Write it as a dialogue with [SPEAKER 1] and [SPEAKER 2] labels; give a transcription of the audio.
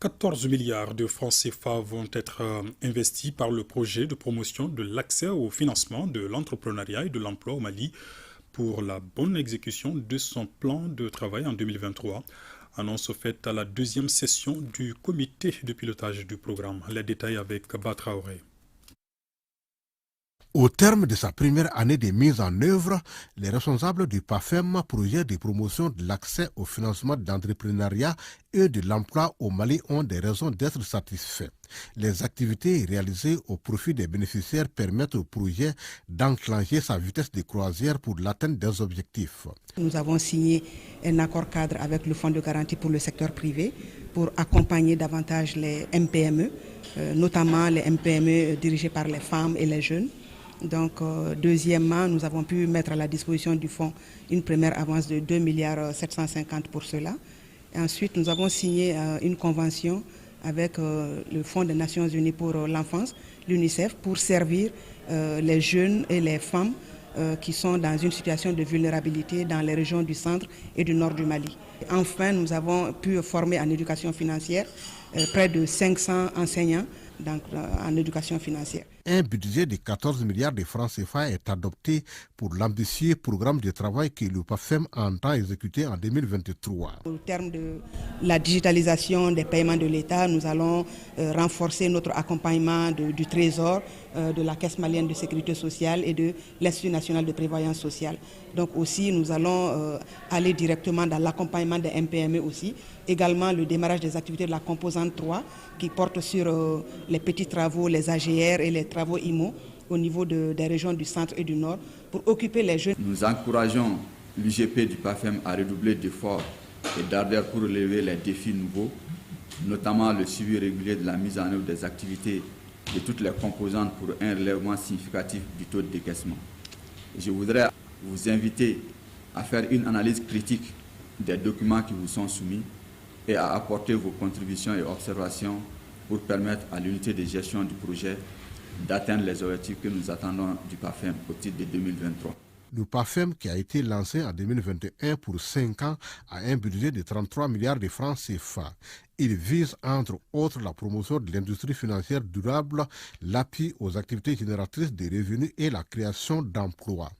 [SPEAKER 1] 14 milliards de francs CFA vont être investis par le projet de promotion de l'accès au financement de l'entrepreneuriat et de l'emploi au Mali pour la bonne exécution de son plan de travail en 2023. Annonce faite à la deuxième session du comité de pilotage du programme. Les détails avec Batraoré.
[SPEAKER 2] Au terme de sa première année de mise en œuvre, les responsables du PAFEM, projet de promotion de l'accès au financement d'entrepreneuriat et de l'emploi au Mali, ont des raisons d'être satisfaits. Les activités réalisées au profit des bénéficiaires permettent au projet d'enclencher sa vitesse de croisière pour l'atteinte des objectifs.
[SPEAKER 3] Nous avons signé un accord cadre avec le Fonds de garantie pour le secteur privé pour accompagner davantage les MPME, notamment les MPME dirigées par les femmes et les jeunes. Donc, deuxièmement, nous avons pu mettre à la disposition du fonds une première avance de 2,750 milliards pour cela. Et ensuite, nous avons signé une convention avec le Fonds des Nations Unies pour l'enfance, l'UNICEF, pour servir les jeunes et les femmes qui sont dans une situation de vulnérabilité dans les régions du centre et du nord du Mali. Enfin, nous avons pu former en éducation financière près de 500 enseignants en éducation financière.
[SPEAKER 2] Un budget de 14 milliards de francs CFA est adopté pour l'ambitieux programme de travail que le PAFEM entend exécuter en 2023.
[SPEAKER 3] Au terme de la digitalisation des paiements de l'État, nous allons renforcer notre accompagnement du Trésor, de la Caisse malienne de sécurité sociale et de l'Institut national de prévoyance sociale. Donc aussi, nous allons aller directement dans l'accompagnement des MPME aussi. Également le démarrage des activités de la composante 3 qui porte sur les petits travaux, les AGR et les travaux IMO au niveau des régions du centre et du nord pour occuper les jeunes.
[SPEAKER 4] Nous encourageons l'UGP du PAFEM à redoubler d'efforts et d'ardeur pour relever les défis nouveaux, notamment le suivi régulier de la mise en œuvre des activités de toutes les composantes pour un relèvement significatif du taux de décaissement. Je voudrais vous inviter à faire une analyse critique des documents qui vous sont soumis et à apporter vos contributions et observations pour permettre à l'unité de gestion du projet d'atteindre les objectifs que nous attendons du PAFEM au titre de 2023.
[SPEAKER 2] Le PAFEM, qui a été lancé en 2021 pour 5 ans, a un budget de 33 milliards de francs CFA. Il vise entre autres la promotion de l'industrie financière durable, l'appui aux activités génératrices de revenus et la création d'emplois.